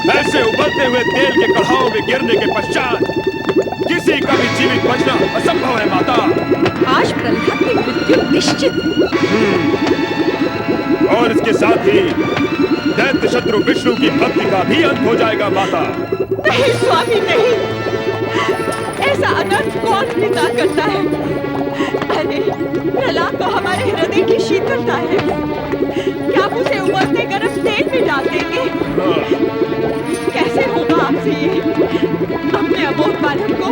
ऐसे उबलते हुए तेल के कढ़ाओं में गिरने के पश्चात किसी का भी जीवित बचना असंभव है माता। आज प्रहलाद की मृत्यु निश्चित। और इसके साथ ही दैत्य शत्रु विष्णु की भक्ति का भी अंत हो जाएगा माता। नहीं स्वामी नहीं, ऐसा अनर्थ कौन पिता करता है? अरे प्रहलाद तो हमारे हृदय की शीतलता है, क्या आप उसे उबलते गर्म तेल में डाल देंगे? कैसे होगा आपसे ये? अपने अबोध बालक को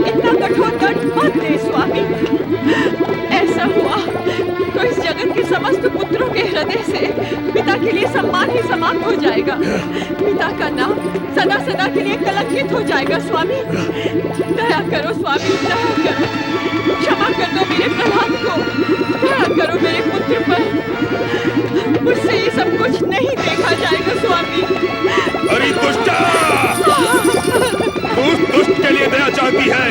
इतना कठोर दंड मत दे स्वामी। ऐसा हुआ तो इस जगत के समस्त पुत्रों के हृदय से पिता के लिए सम्मान ही समाप्त हो जाएगा। पिता का नाम सदा सदा के लिए कलंकित हो जाएगा। स्वामी दया करो स्वामी, दया करो, क्षमा कर दो मेरे प्रहलाद को, दया करो मेरे पुत्र पर। मुझसे ये सब कुछ नहीं देखा जाएगा स्वामी। अरे दुष्टा, तू उस दुष्ट के लिए दया चाहती है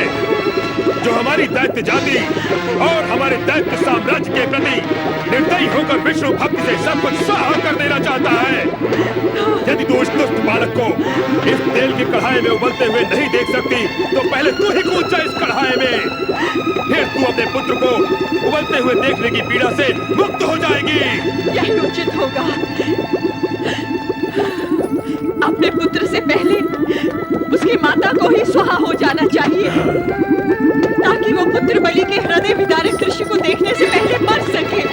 जो हमारी दैत्य जाति और हमारे दैत्य साम्राज्य के प्रति निर्दयी होकर विष्णु भक्ति से सब कुछ स्वाहा कर देना चाहता है। यदि तू उस दुष्ट बालक को इस तेल की कढ़ाई में उबलते हुए नहीं देख सकती तो पहले तू ही कूद जा इस कढ़ाई में, फिर तू अपने पुत्र को उबलते हुए देखने की पीड़ा से मुक्त हो जाएगी। यही उचित होगा। अपने पुत्र से पहले उसकी माता को ही स्वाहा हो जाना चाहिए, ताकि वो पुत्र बलि के हृदय विदारक दृश्य को देखने से पहले मर सके।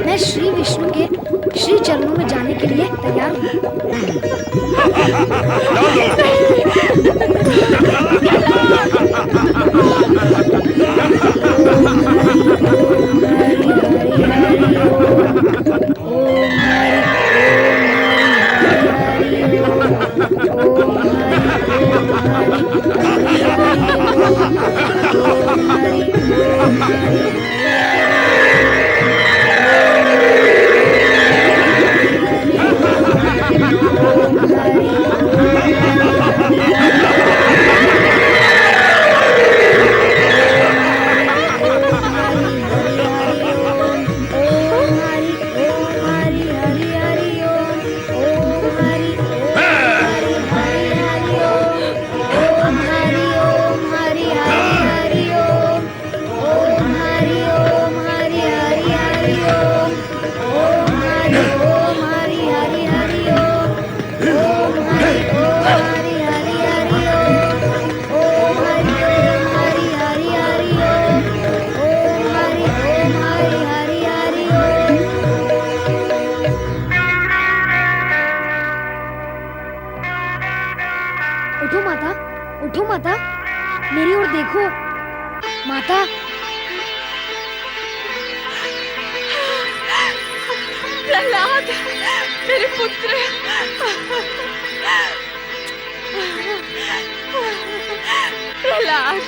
मैं श्री विष्णु के श्री चरणों में जाने के लिए तैयार हूँ। उठो माता, मेरी ओर देखो माता। प्रहलाद, मेरे पुत्र। प्रहलाद।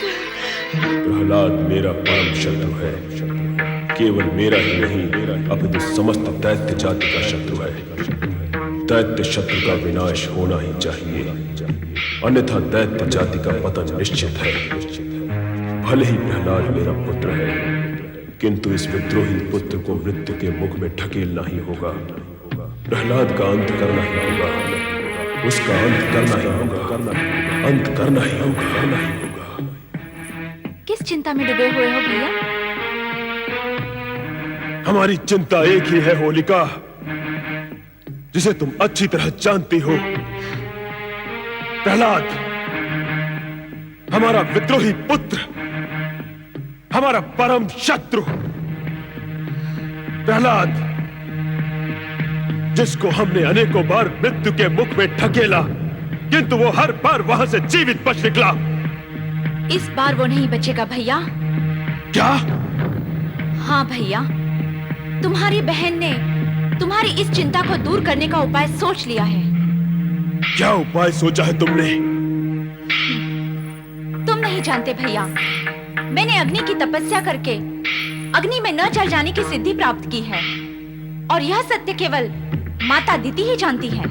प्रहलाद मेरा परम शत्रु है, केवल मेरा ही नहीं अपितु समस्त दैत्य जाति का शत्रु है। दैत्य शत्रु का विनाश होना ही चाहिए, अन्यथा दैत्य जाति का पतन निश्चित है। भले ही प्रहलाद मेरा पुत्र है, किंतु इस विद्रोही पुत्र को मृत्यु के मुख में ढकेलना ही होगा। प्रहलाद का अंत करना ही होगा, उसका अंत करना ही होगा, अंत करना ही होगा। किस चिंता में डूबे हुए हो भैया? हमारी चिंता एक ही है होलिका, जिसे तुम अच्छी तरह जानती हो। प्रहलाद हमारा विद्रोही पुत्र, हमारा परम शत्रु। प्रहलाद जिसको हमने अनेकों बार मृत्यु के मुख में ढकेला, किंतु वो हर बार वहां से जीवित बच निकला। इस बार वो नहीं बचेगा भैया। क्या? हाँ भैया, तुम्हारी बहन ने तुम्हारी इस चिंता को दूर करने का उपाय सोच लिया है। क्या उपाय सोचा है तुमने? तुम नहीं जानते भैया, मैंने अग्नि की तपस्या करके अग्नि में न जल जाने की सिद्धि प्राप्त की है, और यह सत्य केवल माता दीति ही जानती है।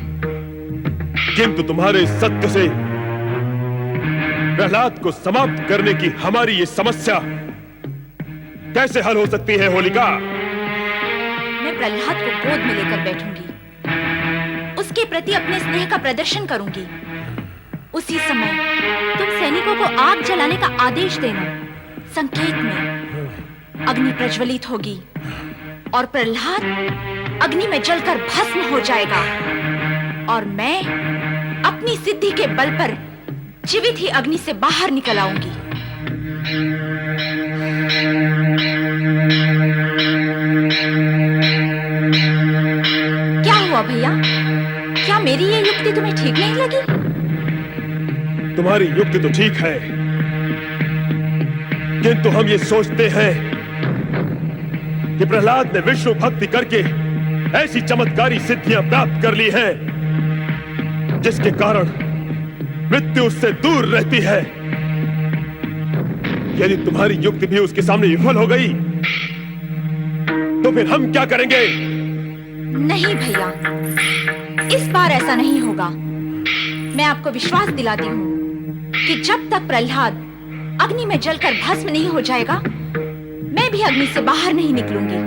किंतु तुम्हारे इस सत्य से प्रहलाद को समाप्त करने की हमारी ये समस्या कैसे हल हो सकती है होलिका? मैं प्रहलाद को गोद में लेकर बैठूंगी, उसके प्रति अपने स्नेह का प्रदर्शन करूंगी। उसी समय तुम सैनिकों को आग जलाने का आदेश देना। संकेत में अग्नि प्रज्वलित होगी और प्रहलाद अग्नि में जलकर भस्म हो जाएगा, और मैं अपनी सिद्धि के बल पर जीवित ही अग्नि से बाहर निकल आऊंगी। क्या हुआ भैया? क्या मेरी ये युक्ति तुम्हें ठीक नहीं लगी? तुम्हारी युक्ति तो ठीक है, किंतु हम ये सोचते हैं कि प्रहलाद ने विष्णु भक्ति करके ऐसी चमत्कारी सिद्धियां प्राप्त कर ली हैं जिसके कारण मृत्यु उससे दूर रहती है। यदि तुम्हारी युक्ति भी उसके सामने विफल हो गई तो फिर हम क्या करेंगे? नहीं भैया, इस बार ऐसा नहीं होगा। मैं आपको विश्वास दिलाती हूँ कि जब तक प्रहलाद अग्नि में जलकर भस्म नहीं हो जाएगा, मैं भी अग्नि से बाहर नहीं निकलूंगी।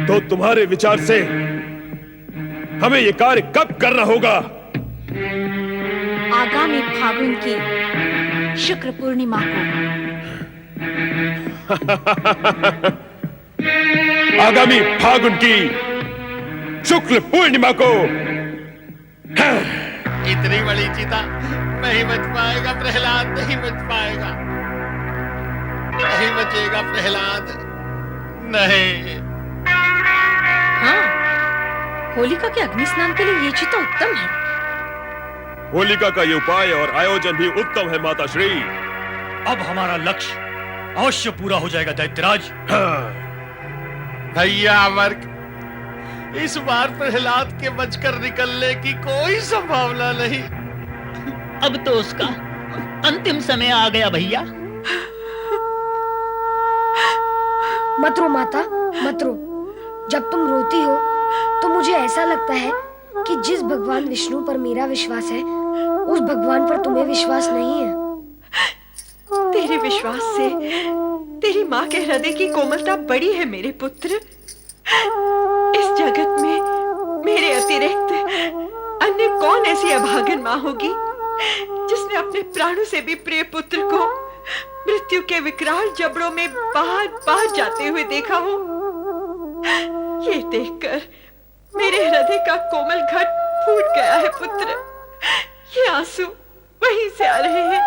तो तुम्हारे विचार से हमें यह कार्य कब करना होगा? आगामी फागुन की शुक्र पूर्णिमा को। आगामी फागुन की शुक्ल पूर्णिमा को। इतनी बड़ी चिता नहीं बच पाएगा प्रहलाद, नहीं बच पाएगा, नहीं बचेगा प्रहलाद, नहीं। हाँ, होलिका के अग्नि स्नान के लिए ये चिता उत्तम है। होलिका का ये उपाय और आयोजन भी उत्तम है माता श्री। अब हमारा लक्ष्य अवश्य पूरा हो जाएगा दैत्यराज। भैया अमर्क, इस बार प्रहलाद के बचकर निकलने की कोई संभावना नहीं। अब तो उसका अंतिम समय आ गया भैया। मत रो माता, मत रो। जब तुम रोती हो तो मुझे ऐसा लगता है कि जिस भगवान विष्णु पर मेरा विश्वास है, उस भगवान पर तुम्हें विश्वास नहीं है। तेरे विश्वास से तेरी माँ के हृदय की कोमलता बड़ी है मेरे पुत्र। इस जगत में मेरे अतिरिक्त अन्य कौन ऐसी अभागन माँ होगी जिसने अपने प्राणों से भी प्रिय पुत्र को मृत्यु के विकराल जबड़ों में बार बार जाते हुए देखा हो। ये देखकर मेरे हृदय का कोमल घट फूट गया है पुत्र। ये आंसू वहीं से आ रहे हैं।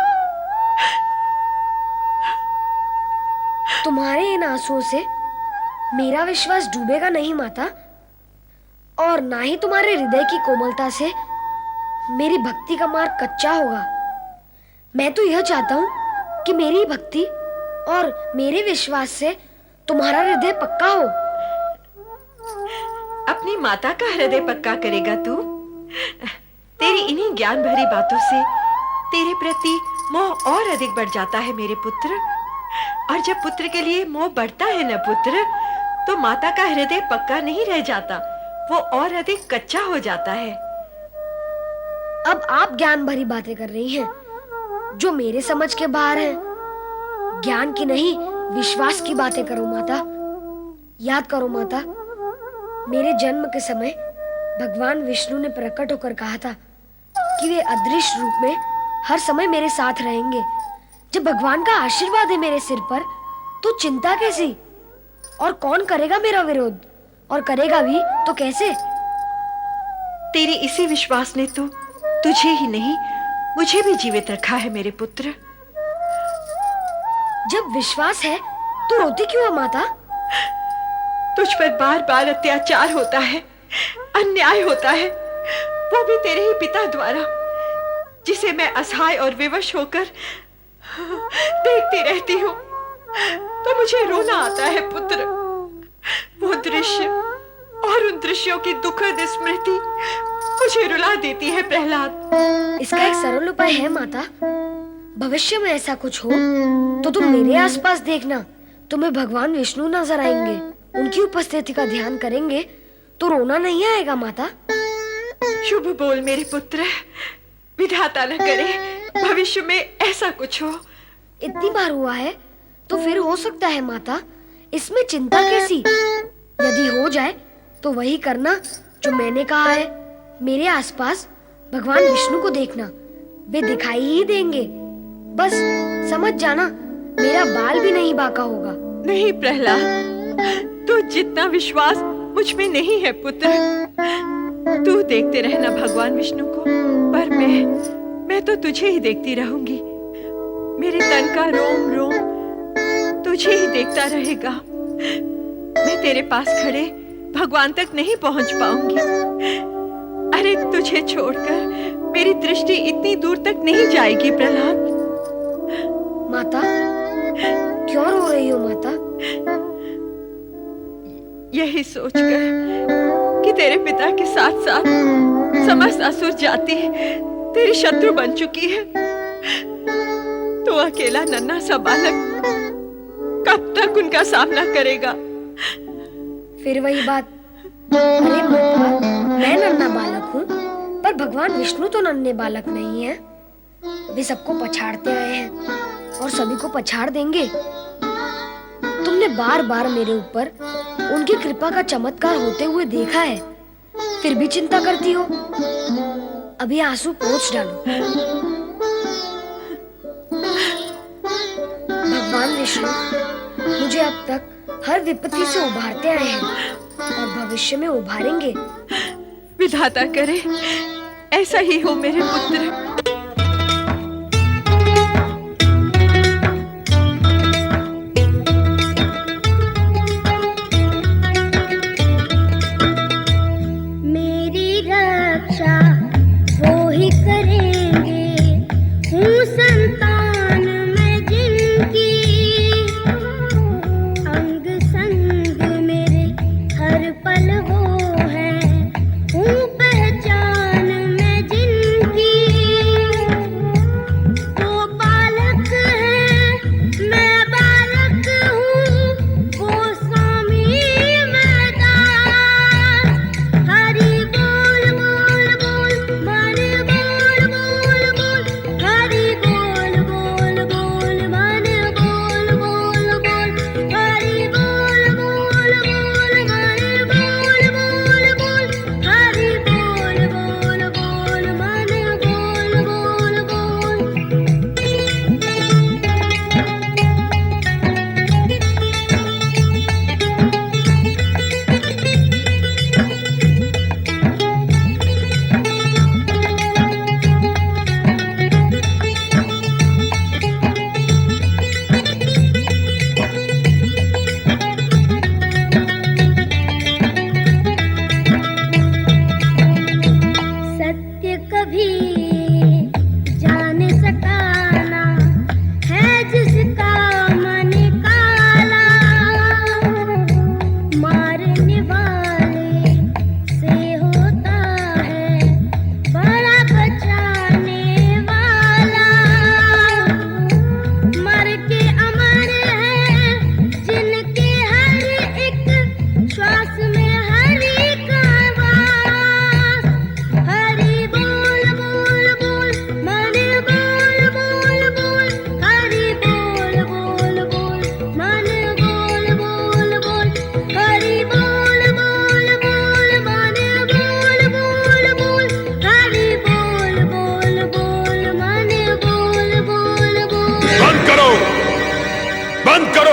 तुम्हारे इन आंसुओं से मेरा विश्वास डूबेगा नहीं माता, और ना ही तुम्हारे हृदय की कोमलता से मेरी भक्ति का मार्ग कच्चा होगा। मैं तो यह चाहता हूँ कि मेरी भक्ति और मेरे विश्वास से तुम्हारा हृदय पक्का हो। अपनी माता का हृदय पक्का करेगा तू? तेरी इन्हीं ज्ञान भरी बातों से तेरे प्रति मोह और अधिक बढ़ जाता है मेरे पुत्र। और जब पुत्र के लिए मोह बढ़ता है न पुत्र, तो माता का हृदय पक्का नहीं रह जाता, वो और अधिक कच्चा हो जाता है। अब आप ज्ञान भरी बातें कर रही हैं जो मेरे समझ के बाहर हैं। ज्ञान की नहीं, विश्वास की बातें करो माता। याद करो माता, मेरे जन्म के समय भगवान विष्णु ने प्रकट होकर कहा था कि वे अदृश्य रूप में हर समय मेरे साथ रहेंगे। जब भगवान का आशीर्वाद है मेरे सिर पर, तो चिंता कैसी? और कौन करेगा मेरा विरोध? और करेगा भी तो कैसे? तेरे इसी विश्वास ने तो तुझे ही नहीं मुझे भी जीवित रखा है मेरे पुत्र। जब विश्वास है तो रोती क्यों है माता? तुझ पर बार बार अत्याचार होता है, अन्याय होता है, वो भी तेरे ही पिता द्वारा, जिसे मैं असहाय और विवश होकर देखती रहती हूँ तो मुझे रोना आता है पुत्र। वो दृश्य और उन दृश्यों की दुखद स्मृति मुझे रुला देती है प्रहलाद। इसका एक सरल उपाय है माता। भविष्य में ऐसा कुछ हो तो तुम मेरे आसपास देखना, तुम्हें भगवान विष्णु नजर आएंगे। उनकी उपस्थिति का ध्यान करेंगे तो रोना नहीं आएगा माता। शुभ बोल मेरे पुत्र, विधाता न करे भविष्य में ऐसा कुछ हो। इतनी बार हुआ है तो फिर हो सकता है माता, इसमें चिंता कैसी? यदि हो जाए तो वही करना जो मैंने कहा है। मेरे आसपास भगवान विष्णु को देखना, वे दिखाई ही देंगे। बस समझ जाना, मेरा बाल भी नहीं बांका होगा। नहीं प्रहलाद, तू जितना विश्वास मुझ में नहीं है पुत्र। तू देखते रहना भगवान विष्णु को, पर मैं तो तुझे ही देखती रहूंगी। मेरे तन का रोम रोम तुझे ही देखता रहेगा। मैं तेरे पास खड़े भगवान तक नहीं पहुंच पाऊंगी। अरे तुझे छोड़कर मेरी दृष्टि इतनी दूर तक नहीं जाएगी प्रहलाद। माता, क्यों रो रही हो माता? यही सोचकर कि तेरे पिता के साथ साथ समस्त असुर जाति तेरी शत्रु बन चुकी है, तो अकेला नन्हा सा बालक कब तक उनका सामना करेगा? फिर वही बात। अरे माता, मैं नन्हा बालक हूँ, पर भगवान विष्णु तो नन्हे बालक नहीं है। वे सबको पछाड़ते आए हैं और सभी को पछाड़ देंगे। तुमने बार बार मेरे ऊपर उनकी कृपा का चमत्कार होते हुए देखा है, फिर भी चिंता करती हो। अभी आंसू पोंछ डालो। भगवान विष्णु मुझे अब तक हर विपत्ति से उभारते आए हैं और भविष्य में उभारेंगे। विधाता करे ऐसा ही हो मेरे पुत्र।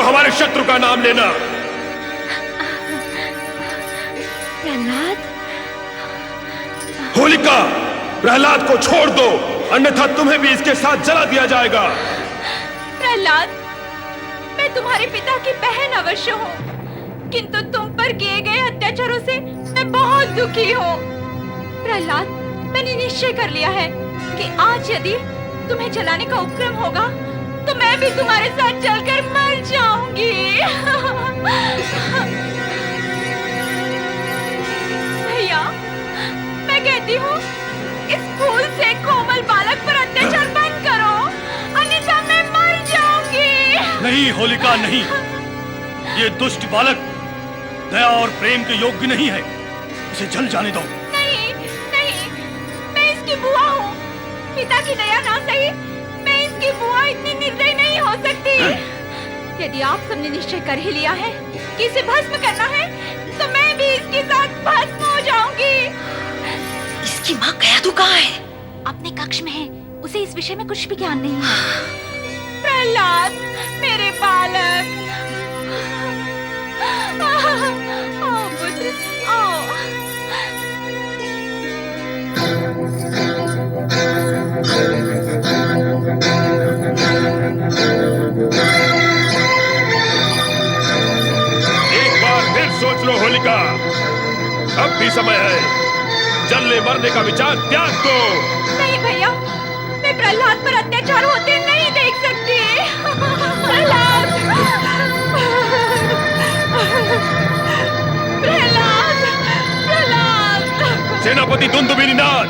हमारे शत्रु का नाम लेना। प्रहलाद, होलिका, प्रहलाद को छोड़ दो, अन्यथा तुम्हें भी इसके साथ जला दिया जाएगा। प्रहलाद, मैं तुम्हारे पिता की बहन अवश्य हूँ, किंतु तुम पर किए गए अत्याचारों से मैं बहुत दुखी हूँ। प्रहलाद, मैंने निश्चय कर लिया है कि आज यदि तुम्हें जलाने का उपक्रम होगा तो मैं भी तुम्हारे साथ जलकर मर जाऊंगी। भैया, मैं कहती हूँ इस फूल से कोमल बालक पर अत्याचार बंद करो, अन्यथा मैं मर जाऊंगी। नहीं होलिका, नहीं। ये दुष्ट बालक दया और प्रेम के योग्य नहीं है, इसे जल जाने दो। नहीं, नहीं, मैं इसकी बुआ हूँ। पिता की दया ना सही, मैं इसकी बुआ इतनी निर्दयी नहीं हो सकती। यदि आप सबने निश्चय कर ही लिया है कि इसे भस्म करना है, तो मैं भी इसके साथ भस्म हो जाऊंगी। इसकी माँ गया कहाँ है? अपने कक्ष में है, उसे इस विषय में कुछ भी ज्ञान नहीं है। प्रहलाद, मेरे बालक, आओ पुत्र, आओ। एक बार फिर सोच लो होलिका, अब भी समय है, जलने मरने का विचार त्याग दो। नहीं भैया, मैं प्रहलाद पर अत्याचार होते नहीं देख सकती। प्रहलाद, प्रहलाद, प्रहलाद। सेनापति दुंदुभिनाथ,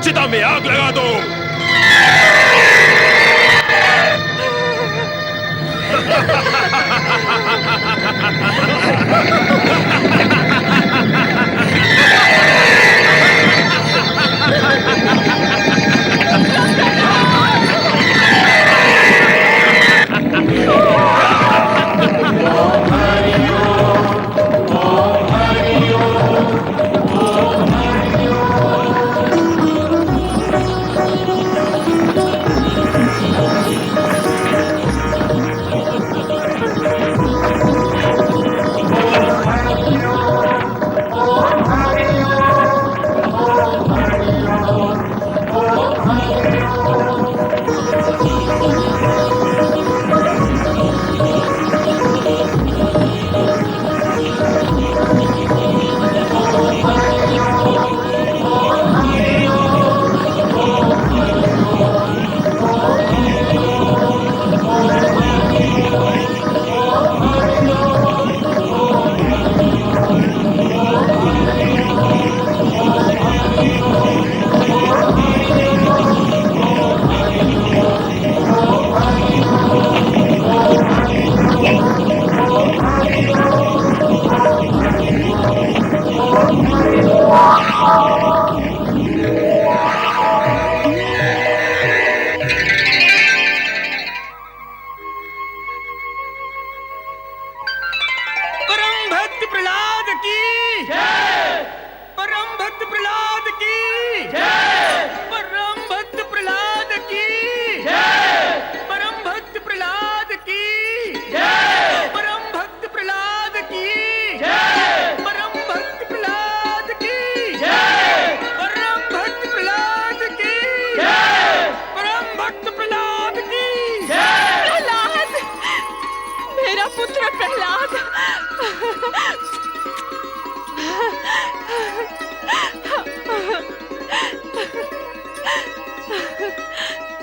चिता में आग लगा दो।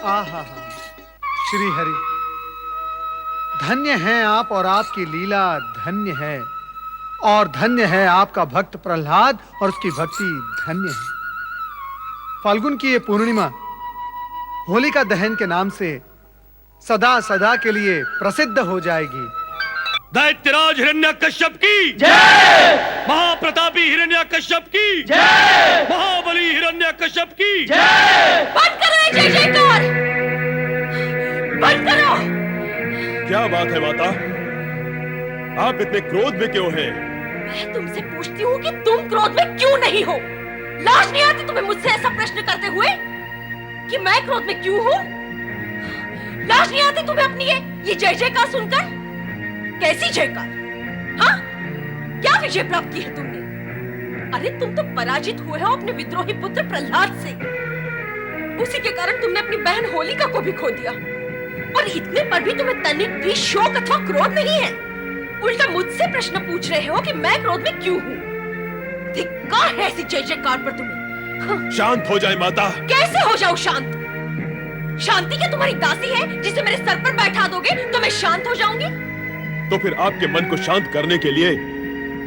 आहा, श्री हरि, धन्य हैं आप और आपकी लीला धन्य है, और धन्य है आपका भक्त प्रहलाद और उसकी भक्ति धन्य है। फाल्गुन की ये पूर्णिमा होलिका दहन के नाम से सदा सदा के लिए प्रसिद्ध हो जाएगी। दैत्यराज हिरण्यकश्यप की जय, महाप्रतापी हिरण्यकश्यप की जय, महाबली हिरण्यकश्यप की जय। बंद करो ये जय जयकार, बंद करो। क्या बात है माता, आप इतने क्रोध में क्यों हैं? मैं तुमसे पूछती हूँ कि तुम क्रोध में क्यों नहीं हो? लाज नहीं आती तुम्हें मुझसे ऐसा प्रश्न करते हुए कि मैं क्रोध में क्यों हूँ? लाज नहीं आती तुम्हें अपनी ये जय जयकार सुनकर? कैसी जयकार? हाँ, क्या विजय प्राप्त की है तुमने? अरे तुम तो पराजित हुए हो अपने विद्रोही पुत्र प्रहलाद से। उसी के कारण तुमने अपनी बहन होलिका को भी खो दिया, और इतने पर भी तुम्हें तनिक भी शोक अथवा क्रोध नहीं है। उल्टा मुझसे प्रश्न पूछ रहे हो कि मैं क्रोध में क्यों हूँ। धिक्कार है ऐसी जय जयकार पर तुम्हें। शांत हो जाए माता। कैसे हो जाऊं शांत? शांति क्या तुम्हारी दासी है जिसे मेरे सर पर बैठा दोगे तो मैं शांत हो जाऊंगी? तो फिर आपके मन को शांत करने के लिए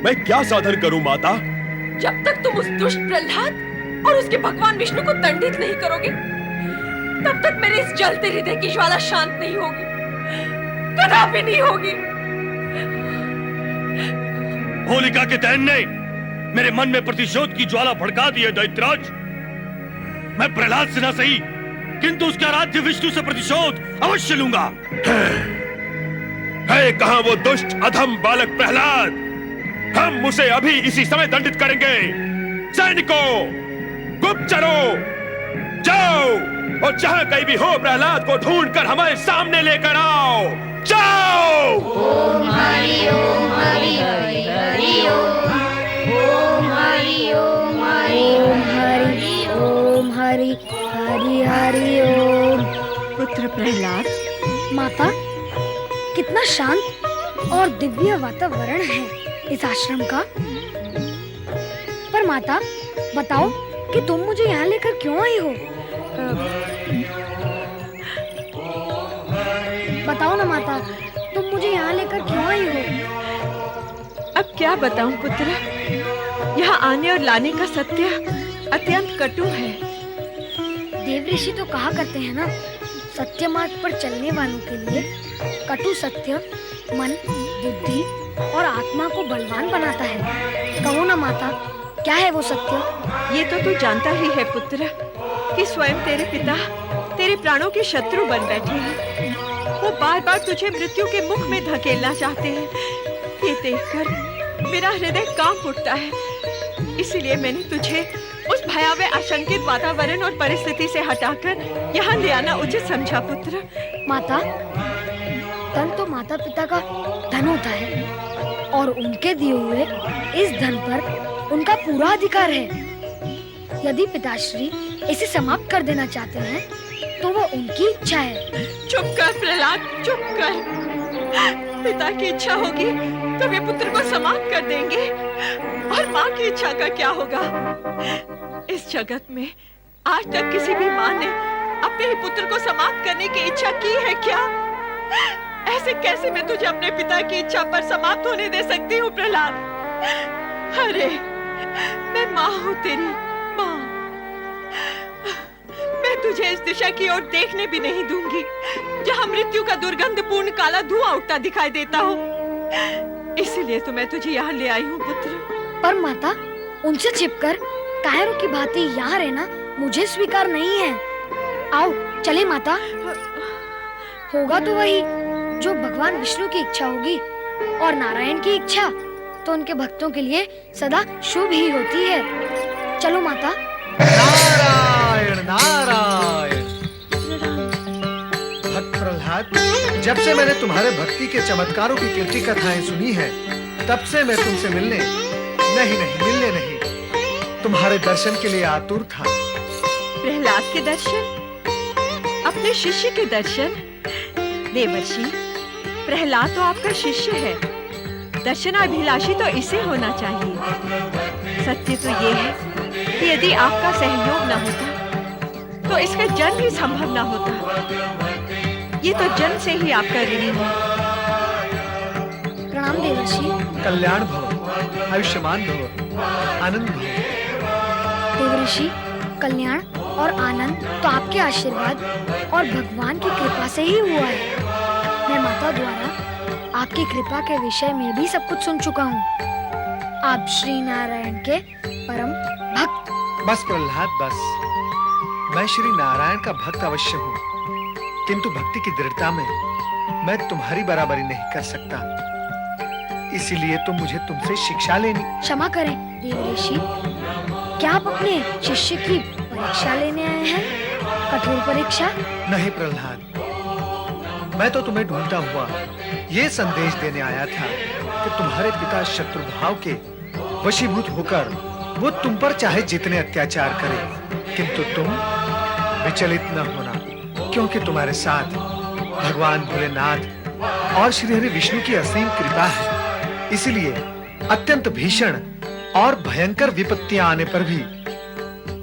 मैं क्या साधन करूं माता? जब तक तुम उस दुष्ट प्रहलाद और उसके भगवान विष्णु को दंडित नहीं करोगे, तब तक मेरे इस जलते हृदय की ज्वाला शांत नहीं होगी, कदापि नहीं होगी। होलिका के दहन ने मेरे मन में प्रतिशोध की ज्वाला भड़का दी है दैत्यराज। मैं प्रहलाद से न सही, किंतु उसके आराध्य विष्णु से प्रतिशोध अवश्य लूंगा। है कहां वो दुष्ट अधम बालक प्रहलाद? हम उसे अभी इसी समय दंडित करेंगे। सैनिकों, गुप्तचरों, जाओ और जहां कहीं भी हो प्रहलाद को ढूंढकर हमारे सामने लेकर आओ। जाओ। ओम हरि ओम हरि हरि हरि ओम। ओम हरि ओम हरि ओम हरि ओम हरि हरि हरि ओम। पुत्र प्रहलाद, माता, कितना शांत और दिव्य वातावरण है इस आश्रम का। पर माता, बताओ कि तुम मुझे यहाँ लेकर क्यों आई हो? बताओ ना माता, तुम मुझे यहाँ लेकर क्यों आई हो? अब क्या बताऊं पुत्र, यहाँ आने और लाने का सत्य अत्यंत कटु है। देव ऋषि तो कहा करते हैं ना, सत्य मार्ग पर चलने वालों के लिए कटु सत्य मन, बुद्धि और आत्मा को बलवान बनाता है। कहो ना माता, क्या है वो सत्य? ये तो तू जानता ही है पुत्र कि स्वयं तेरे पिता तेरे प्राणों के शत्रु बन बैठे हैं। वो बार बार तुझे मृत्यु के मुख में धकेलना चाहते हैं। ये देखकर मेरा हृदय कांप उठता है। इसीलिए मैंने तुझे उस भयावह आशंकित वातावरण और परिस्थिति से हटाकर यहाँ ले आना उचित समझा पुत्र। माता, धन तो माता पिता का धन होता है और उनके दिए हुए इस धन पर उनका पूरा अधिकार है। यदि पिताश्री इसे समाप्त कर देना चाहते हैं तो वो उनकी इच्छा है। चुप कर प्रहलाद, चुप कर। पिता की इच्छा होगी तो वे पुत्र को समाप्त कर देंगे, और माँ की इच्छा का क्या होगा? इस जगत में आज तक किसी भी माँ ने अपने ही पुत्र को समाप्त करने की इच्छा की है क्या? ऐसे कैसे मैं तुझे अपने पिता की इच्छा पर समाप्त होने दे सकती हूँ प्रहलाद? अरे मैं माँ हूँ, तेरी माँ। मैं तुझे इस दिशा की ओर देखने भी नहीं दूंगी जहाँ मृत्यु का दुर्गंधपूर्ण काला धुआं उठता दिखाई देता हो। इसलिए तो मैं तुझे यहाँ ले आई हूँ पुत्र। पर माता, उनसे छिपकर कायरों की भांति यहाँ रहना मुझे स्वीकार नहीं है। आओ चले माता। होगा तो वही जो भगवान विष्णु की इच्छा होगी, और नारायण की इच्छा तो उनके भक्तों के लिए सदा शुभ ही होती है। चलो माता। नारायण नारायण। भक्त प्रहलाद, जब से मैंने तुम्हारे भक्ति के चमत्कारों की कीर्ति कथाएं सुनी है, तब से मैं तुमसे मिलने नहीं तुम्हारे दर्शन के लिए आतुर था। प्रहलाद के दर्शन? अपने शिष्य के दर्शन? देवर्षि, प्रहलाद तो आपका शिष्य है। दर्शनाभिलाषी तो इसे होना चाहिए। सत्य तो ये है कि यदि आपका सहयोग न होता तो इसका जन्म ही संभव न होता। ये तो जन्म से ही आपका ऋणी है। प्रणाम देवर्षि। कल्याण भव, आयुष्मान भव, आनंद भव। देवर्षि, कल्याण और आनंद तो आपके आशीर्वाद और भगवान की कृपा से ही हुआ है। मैं माता द्वारा आपकी कृपा के विषय में भी सब कुछ सुन चुका हूँ। आप श्री नारायण के परम भक्त। बस प्रहलाद बस, मैं श्री नारायण का भक्त अवश्य हूँ, किंतु भक्ति की दृढ़ता में मैं तुम्हारी बराबरी नहीं कर सकता। इसीलिए तो मुझे तुमसे शिक्षा लेनी। क्षमा करें देवर्षि, क्या आप अपने शिष्य की परीक्षा लेने आए हैं? कठोर परीक्षा? नहीं प्रहलाद, मैं तो तुम्हें ढूंढता हुआ ये संदेश देने आया था कि तुम्हारे पिता शत्रु भाव के वशीभूत होकर वो तुम पर चाहे जितने अत्याचार करे, किंतु तुम विचलित न होना, क्योंकि तुम्हारे साथ भगवान भोलेनाथ और श्री हरि विष्णु की असीम कृपा है। इसलिए अत्यंत भीषण और भयंकर विपत्तियां आने पर भी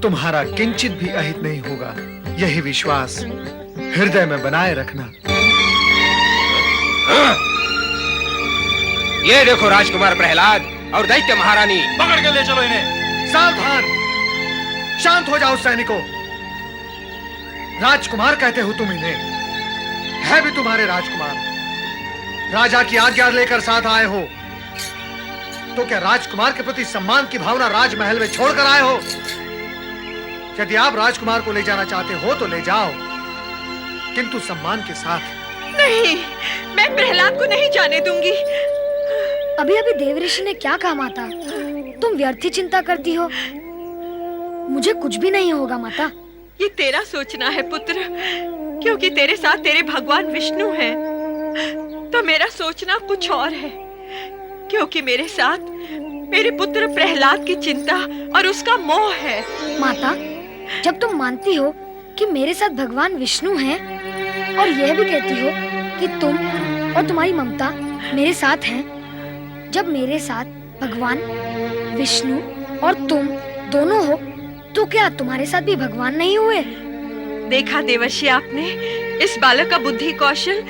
तुम्हारा किंचित भी अहित नहीं होगा। यही विश्वास हृदय में बनाए रखना। ये देखो राजकुमार प्रहलाद और दैत्य महारानी। पकड़ के ले चलो इन्हें। सावधान, शांत हो जाओ सैनिकों। राजकुमार कहते हो तुम इन्हें, है भी तुम्हारे राजकुमार। राजा की आज्ञा लेकर साथ आए हो, तो क्या राजकुमार के प्रति सम्मान की भावना राजमहल में छोड़कर आए हो? यदि आप राजकुमार को ले जाना चाहते हो तो ले जाओ, किंतु सम्मान के साथ। नहीं, मैं प्रहलाद को नहीं जाने दूंगी। अभी अभी देवऋषि ने क्या कहा माता? तुम व्यर्थ ही चिंता करती हो। मुझे कुछ भी नहीं होगा माता। ये तेरा सोचना है पुत्र, क्योंकि तेरे साथ तेरे भगवान विष्णु हैं। तो मेरा सोचना कुछ और है, क्योंकि मेरे साथ मेरे पुत्र प्रहलाद की चिंता और उसका मोह है। माता, जब तुम मानती हो कि मेरे साथ भगवान विष्णु हैं और यह भी कहती हो कि तुम और तुम्हारी ममता मेरे साथ हैं, जब मेरे साथ भगवान विष्णु और तुम दोनों हो, तो क्या तुम्हारे साथ भी भगवान नहीं हुए? देखा देवर्षि आपने, इस बालक का बुद्धि कौशल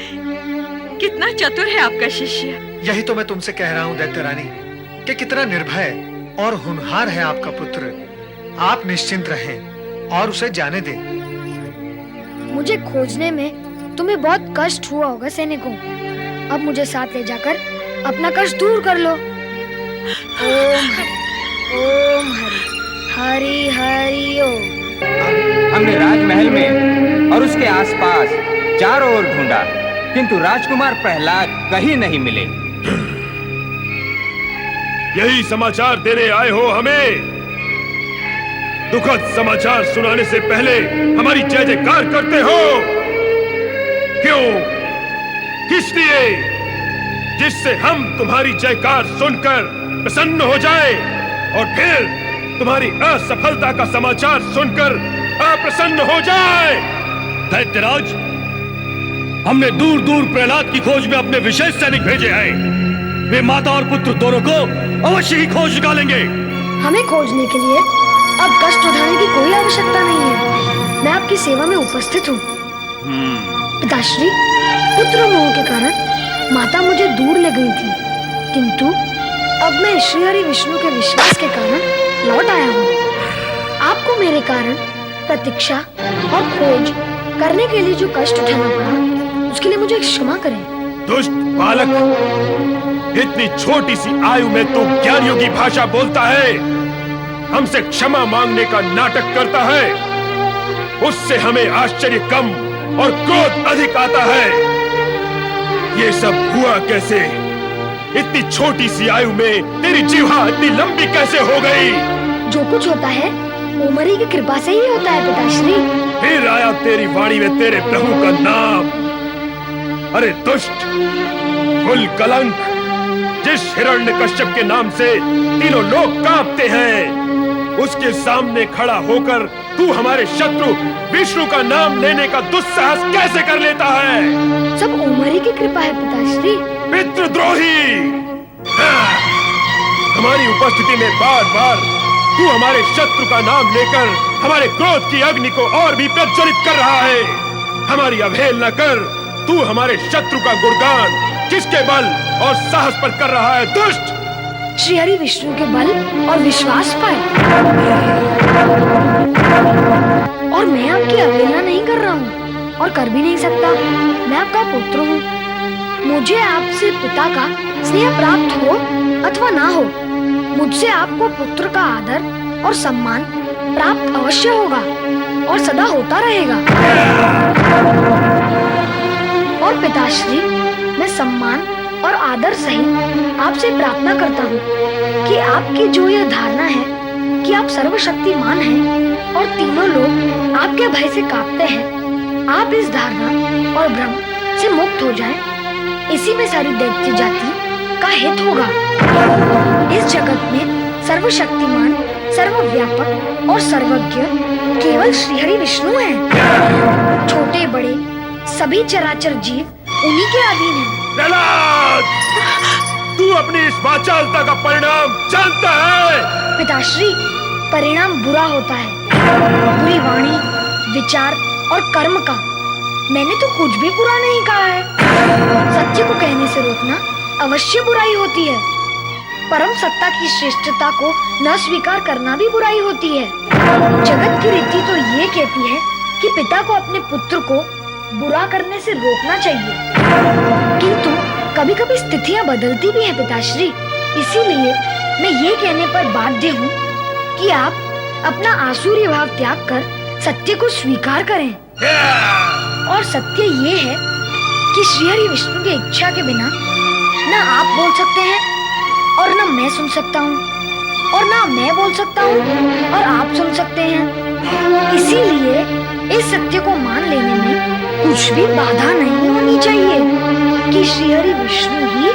कितना चतुर है आपका शिष्य। यही तो मैं तुमसे कह रहा हूं दैत्य रानी, कि कितना निर्भय और होनहार है आपका पुत्र। आप निश्चिंत रहें और उसे जाने दें। मुझे खोजने में तुम्हें बहुत कष्ट हुआ होगा सैनिकों। अब मुझे साथ ले जाकर अपना कष्ट दूर कर लो। ओम हरि हरि हरि ओम। हमने राजमहल में और उसके आसपास चारों ओर ढूंढा, किंतु राजकुमार प्रहलाद कहीं नहीं मिले। यही समाचार देने आए हो हमें? दुखद समाचार सुनाने से पहले हमारी जय जयकार करते हो क्यों? किस लिए? जिससे हम तुम्हारी जयकार सुनकर प्रसन्न हो जाए और फिर तुम्हारी असफलता का समाचार सुनकर अप्रसन्न हो जाए। दैत्यराज, हमने दूर दूर प्रहलाद की खोज में अपने विशेष सैनिक भेजे हैं। वे माता और पुत्र दोनों को अवश्य ही खोज निकालेंगे। हमें खोजने के लिए अब कष्ट उठाने की कोई आवश्यकता नहीं है। मैं आपकी सेवा में उपस्थित हूँ। पिताश्री, पुत्र मोह के कारण माता मुझे दूर ले गई थी, किंतु अब मैं श्री हरि विष्णु के विश्वास के कारण लौट आया हूँ। आपको मेरे कारण प्रतीक्षा और खोज करने के लिए जो कष्ट उठाना पड़ा, उसके लिए मुझे क्षमा करें। दुष्ट बालक, इतनी छोटी सी आयु में तू ज्ञानियों की भाषा बोलता है, हमसे क्षमा मांगने का नाटक करता है। उससे हमें आश्चर्य कम और क्रोध अधिक आता है। ये सब हुआ कैसे? इतनी छोटी सी आयु में तेरी जीवा इतनी लंबी कैसे हो गई? जो कुछ होता है उमरी की कृपा से ही होता है पिताश्री। फिर आया तेरी वाणी में तेरे प्रभु का नाम। अरे दुष्ट, कुल कलंक, जिस हिरण्यकश्यप के नाम से तीनों लोग कांपते हैं, उसके सामने खड़ा होकर तू हमारे शत्रु विष्णु का नाम लेने का दुस्साहस कैसे कर लेता है? सब उमरी की कृपा है पिताश्री। पितृद्रोही! हमारी उपस्थिति में बार बार तू हमारे शत्रु का नाम लेकर हमारे क्रोध की अग्नि को और भी प्रज्वलित कर रहा है। हमारी अवहेलना कर तू हमारे शत्रु का गुणगान किसके बल और साहस पर कर रहा है? दुष्ट! श्री हरि विष्णु के बल और विश्वास पर। और मैं आपकी अवहेलना नहीं कर रहा हूँ और कर भी नहीं सकता। मैं आपका पुत्र हूँ। मुझे आपसे पिता का स्नेह प्राप्त हो अथवा ना हो, मुझसे आपको पुत्र का आदर और सम्मान प्राप्त अवश्य होगा और सदा होता रहेगा। और पिताश्री, मैं सम्मान और आदर सहित आपसे प्रार्थना करता हूँ कि आपकी जो यह धारणा है कि आप सर्वशक्तिमान हैं और तीनों लोग आपके भय से कांपते हैं, आप इस धारणा और भ्रम से मुक्त हो जाएं। इसी में सारी दैत्य जाति का हित होगा। इस जगत में सर्वशक्तिमान सर्वव्यापक और सर्वज्ञ केवल श्रीहरि विष्णु हैं। छोटे बड़े सभी चराचर जीव उन्हीं के अधीन हैं। प्रहलाद, तू अपनी इस वाचालता का परिणाम जानता है? पिताश्री, परिणाम बुरा होता है, बुरी वाणी, विचार और कर्म का। मैंने तो कुछ भी बुरा नहीं कहा है। सत्य को कहने से रोकना अवश्य बुराई होती है। परम सत्ता की श्रेष्ठता को न स्वीकार करना भी बुराई होती है। जगत की रीति तो ये कहती है कि पिता को अपने पुत्र को बुरा करने से रोकना चाहिए, किंतु कभी कभी स्थितियां बदलती भी हैं पिताश्री। इसीलिए मैं ये कहने पर बाध्य हूँ कि आप अपना आसुरी भाव त्याग कर सत्य को स्वीकार करें। और सत्य ये है कि श्रीहरि विष्णु की इच्छा के बिना न आप बोल सकते हैं और न मैं सुन सकता हूँ, और ना मैं बोल सकता हूँ और आप सुन सकते हैं। इसीलिए इस सत्य को मान लेने में कुछ भी बाधा नहीं होनी चाहिए कि श्रीहरि विष्णु ही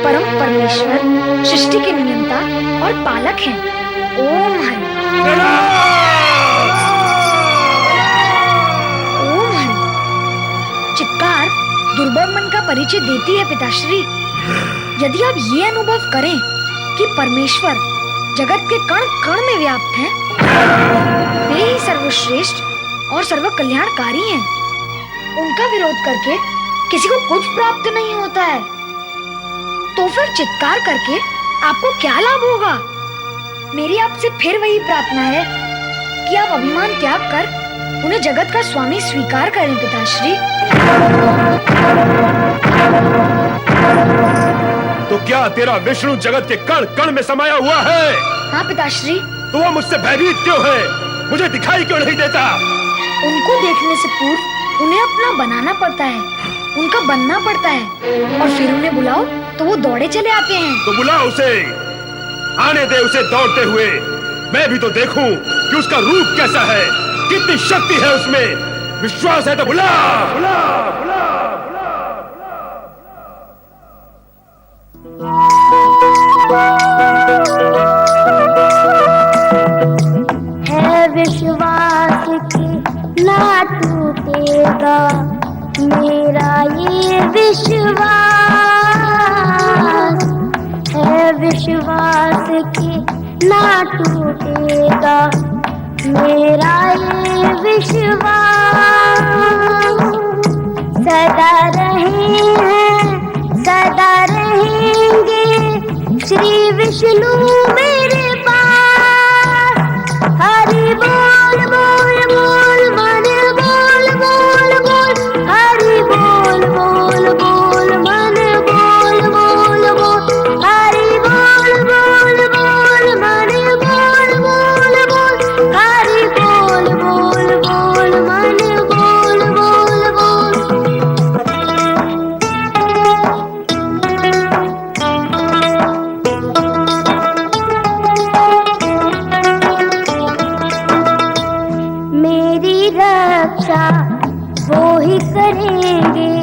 परम परमेश्वर, सृष्टि के नियंता और पालक हैं। ओम हरि। ओम हरि। चित्कार दुर्बल मन का परिचय देती है पिताश्री। यदि आप ये अनुभव करें कि परमेश्वर जगत के कण कण में व्याप्त हैं, वे ही सर्वश्रेष्ठ और सर्व कल्याणकारी हैं। उनका विरोध करके किसी को कुछ प्राप्त नहीं होता है, तो फिर चित्कार करके आपको क्या लाभ होगा? मेरी आपसे फिर वही प्रार्थना है कि आप अभिमान त्याग कर उन्हें जगत का स्वामी स्वीकार करें पिताश्री। तो क्या तेरा विष्णु जगत के कण कण में समाया हुआ है? हाँ पिताश्री। तो वो मुझसे भयभीत क्यों है? मुझे दिखाई क्यों नहीं देता? उनको देखने से पूर्व उन्हें अपना बनाना पड़ता है, उनका बनना पड़ता है, और फिर उन्हें बुलाओ तो वो दौड़े चले आते हैं। तो बुलाओ उसे, आने दे उसे दौड़ते हुए। मैं भी तो देखूं कि उसका रूप कैसा है, कितनी शक्ति है उसमें। विश्वास है तो बुला, बुला, बुला, है विश्वास की ना टूटेगा मेरा ये विश्वास, है विश्वास की ना टूटेगा मेरा ये विश्वास। सदा रहे हैं, सदा रहेंगे श्री विष्णु मेरे पास। हरि बोल बोल बोल मन बोल बोल बोल, हरि बोल बोल बोल मन बोल बोल बोल, हरि बोल बोल बोल मन बोल बोल बोल, हरि बोल बोल बोल मन बोल बोल बोल। मेरी रक्षा वो ही करेंगे,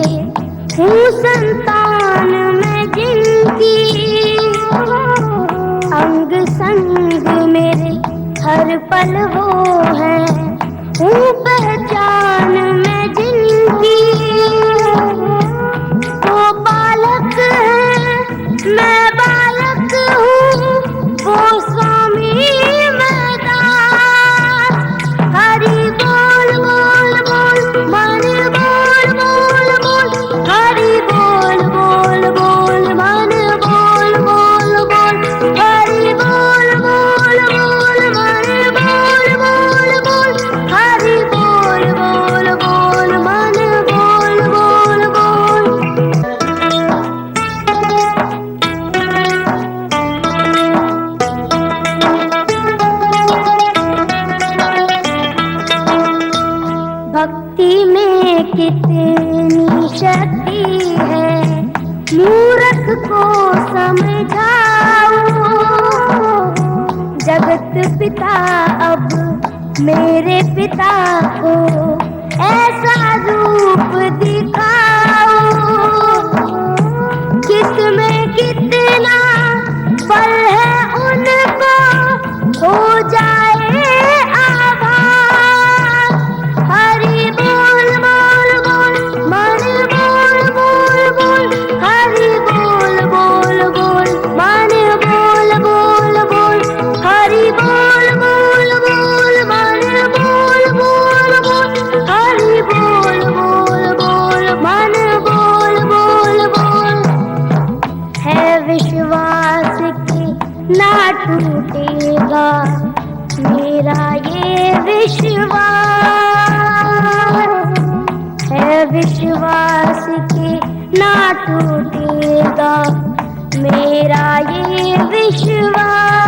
हूँ संतान मैं जिनकी। अंग संग मेरे हर पल वो है, हूँ पहचान मैं जिनकी। वो बालक है मैं बालक हूँ, वो स्वामी मैं दास। हरि बोल बोल बोल मन बोल बोल बोल, हरि बोल बोल बोल मन बोल बोल बोल, हरि बोल बोल बोल मन बोल बोल बोल, हरि बोल बोल बोल मन बोल बोल बोल। भक्ति में कितनी शक्ति है, मूर्ख को समझाओ। जगत पिता अब मेरे पिता को ऐसा रूप दिखाओ, किसमें कितना बल है उनको हो जा विश्वास के ना टूटेगा मेरा ये विश्वास।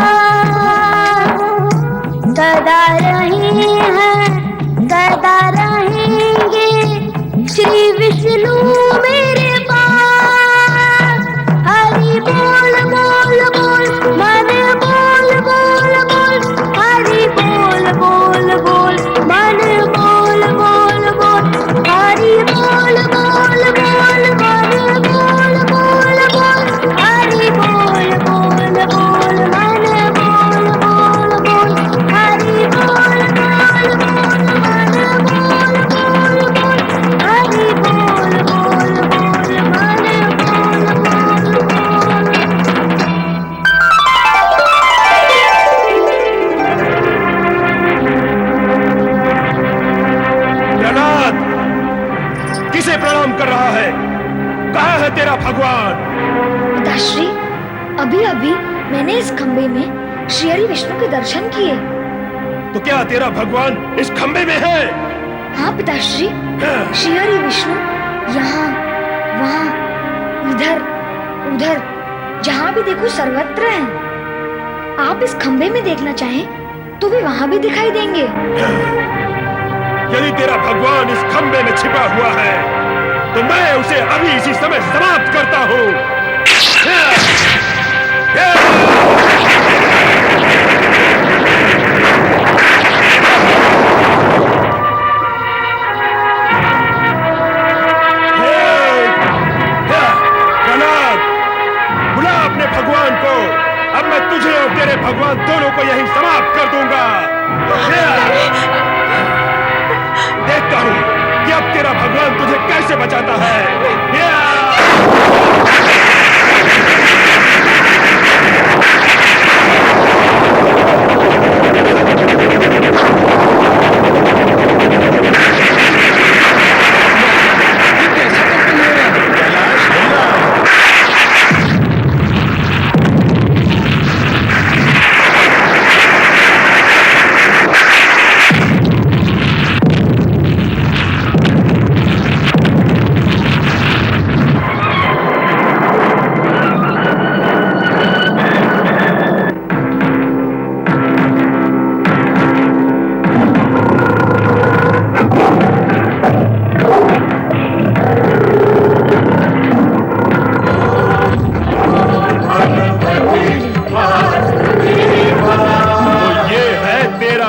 सदा रहे हैं सदा रहेंगे श्री विष्णु मेरे पास। हरि बोल बोल बोल मन बोल बोल बोल, हरि बोल बोल बोल मन बोल बोल बोल, हरि बोल बोल बोल मन बोल बोल बोल, हरि बोल बोल बोल मन बोल बोल बोल, हरि बोल बोल बोल मन बोल बोल बोल, हरि बोल बोल बोल मन बोल बोल बोल। प्रहलाद, किसे प्रणाम कर रहा है? कहाँ है तेरा भगवान? पिताश्री, अभी अभी मैंने इस खंबे में श्री हरि विष्णु के दर्शन किए। तो क्या तेरा भगवान इस खंबे में है? हाँ पिताश्री, श्री हरि विष्णु यहाँ वहाँ इधर उधर जहाँ भी देखो सर्वत्र हैं। आप इस खंबे में देखना चाहें तो वे वहाँ भी दिखाई देंगे। यदि तेरा भगवान इस खंबे में छिपा हुआ है तो मैं उसे अभी इसी समय समाप्त करता हूँ। प्रहलाद, बुला अपने भगवान को। अब मैं तुझे और तेरे भगवान दोनों को यहीं समाप्त कर दूंगा। देखता हूँ कि अब तेरा भगवान तुझे कैसे बचाता है।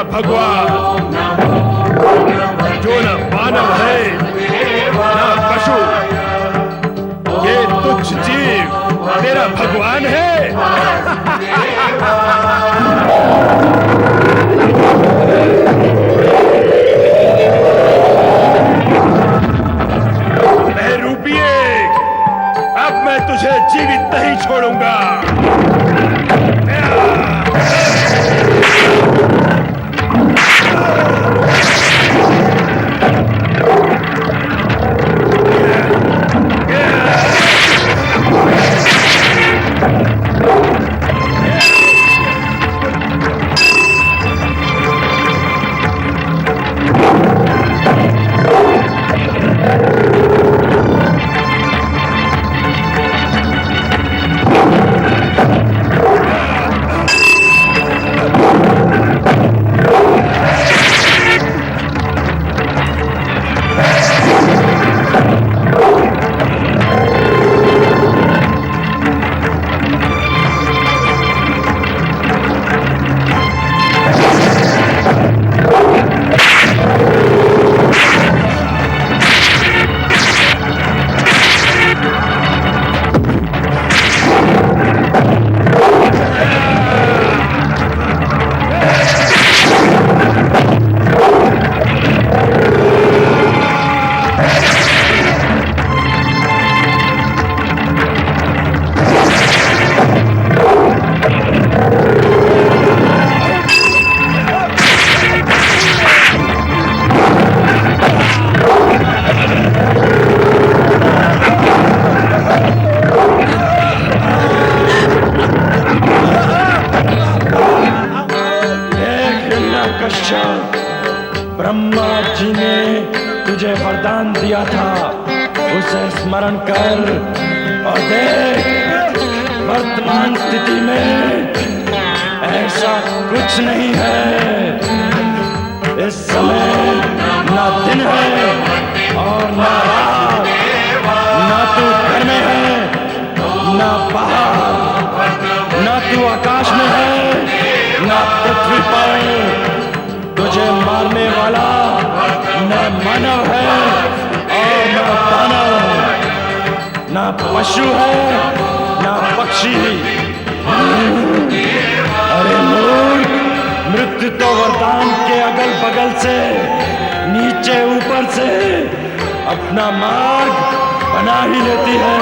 भगवान जो न मानव है न पशु, ये तुच्छ जीव तेरा भगवान है। रूपिये, अब मैं तुझे जीवित नहीं छोड़ूंगा। ब्रह्मा जी ने तुझे वरदान दिया था, उसे स्मरण कर और देख वर्तमान स्थिति में ऐसा कुछ नहीं है। इस समय ना दिन है और ना रात, ना तू घर में है ना बाहर, ना तू आकाश में है ना पृथ्वी पर। तुझे मारने वाला न मानव है और न दानव, न पशु है न पक्षी। अरे मूर्ख, मृत्यु तो वरदान के अगल बगल से, नीचे ऊपर से अपना मार्ग बना ही लेती है।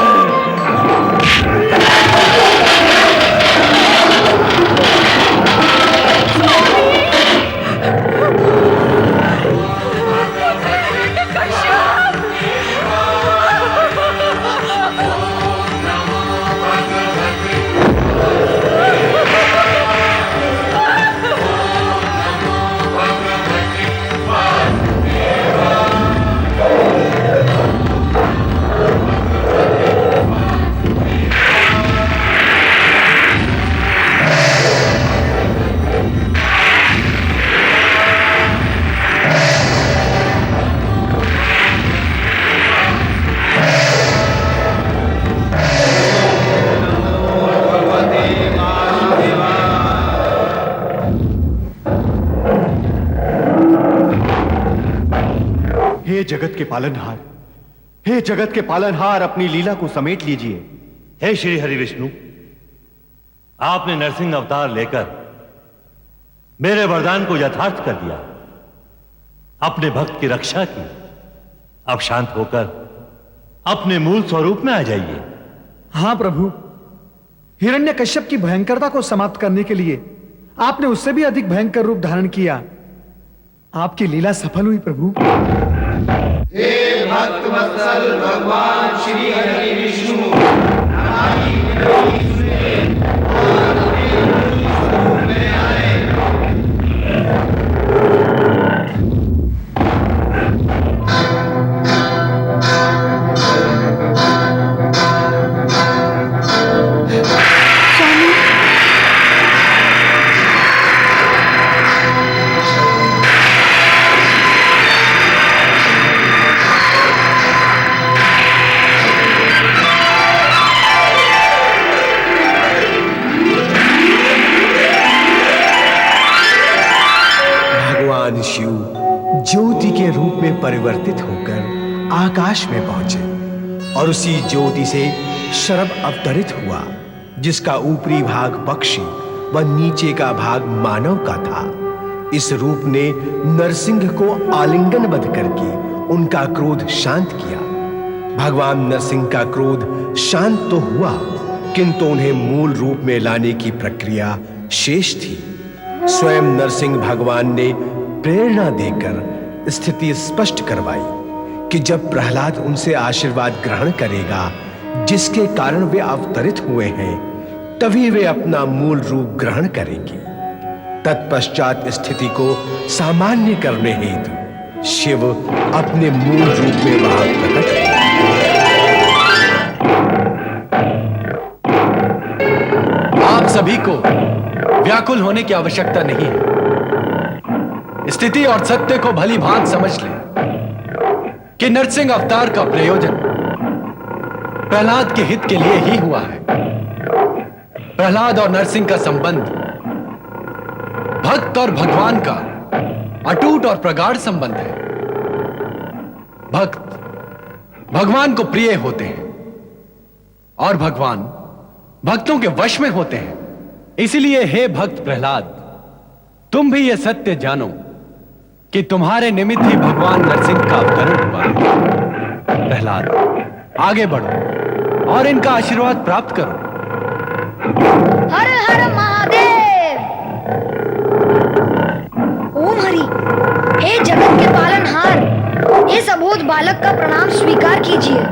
हे जगत के पालनहार, हे जगत के पालनहार, अपनी लीला को समेट लीजिए। हे श्री हरि विष्णु, आपने नरसिंह अवतार लेकर मेरे वरदान को यथार्थ कर दिया, अपने भक्त की रक्षा की। अब शांत होकर अपने मूल स्वरूप में आ जाइए। हाँ प्रभु, हिरण्यकश्यप की भयंकरता को समाप्त करने के लिए आपने उससे भी अधिक भयंकर रूप धारण किया। आपकी लीला सफल हुई प्रभु। हे भक्त वत्सल भगवान श्री हरि विष्णु, शिव ज्योति के रूप में परिवर्तित होकर आकाश में पहुंचे और उसी ज्योति से शरभ अवतरित हुआ, जिसका ऊपरी भाग पक्षी व नीचे का भाग मानव का था। इस रूप ने नरसिंह को आलिंगनबद्ध करके उनका क्रोध शांत किया। भगवान नरसिंह का क्रोध शांत तो हुआ, किंतु उन्हें मूल रूप में लाने की प्रक्रिया शेष थी। स्वयं नरसिंह भगवान ने प्रेरणा देकर स्थिति स्पष्ट करवाई कि जब प्रहलाद उनसे आशीर्वाद ग्रहण करेगा, जिसके कारण वे अवतरित हुए हैं, तभी वे अपना मूल रूप ग्रहण करेंगे। तत्पश्चात स्थिति को सामान्य करने हेतु शिव अपने मूल रूप में वहां प्रकट हुए। आप सभी को व्याकुल होने की आवश्यकता नहीं है। स्थिति और सत्य को भली भांति समझ लें कि नरसिंह अवतार का प्रयोजन प्रहलाद के हित के लिए ही हुआ है। प्रहलाद और नरसिंह का संबंध भक्त और भगवान का अटूट और प्रगाढ़ संबंध है। भक्त भगवान को प्रिय होते हैं और भगवान भक्तों के वश में होते हैं। इसलिए हे भक्त प्रहलाद, तुम भी यह सत्य जानो कि तुम्हारे निमित्त ही भगवान नरसिंह का अवतरण हुआ है। प्रहलाद, आगे बढ़ो और इनका आशीर्वाद प्राप्त करो। हर हर महादेव। ओम हरि। हे जगत के पालनहार, इस अबोध बालक का प्रणाम स्वीकार कीजिए।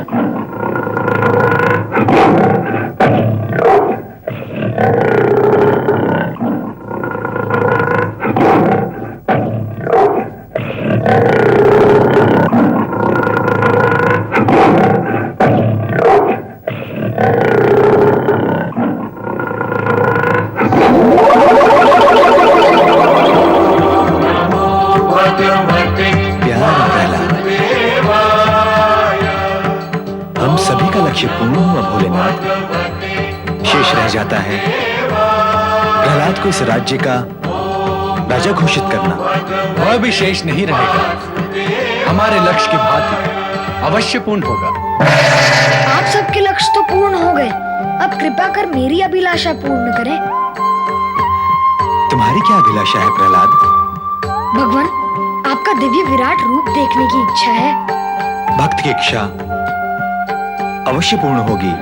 प्यारा प्रहलाद, हम सभी का लक्ष्य पूर्ण हुआ भोलेनाथ। शेष रह जाता है प्रहलाद को इस राज्य का राजा घोषित करना। वह भी शेष नहीं रहेगा, हमारे लक्ष्य की भांति अवश्य पूर्ण होगा। आप सबके लक्ष्य तो पूर्ण हो गए, अब कृपा कर मेरी अभिलाषा पूर्ण करें। तुम्हारी क्या अभिलाषा है प्रहलाद? भगवान, आपका दिव्य विराट रूप देखने की इच्छा है। भक्त की इच्छा अवश्य पूर्ण होगी।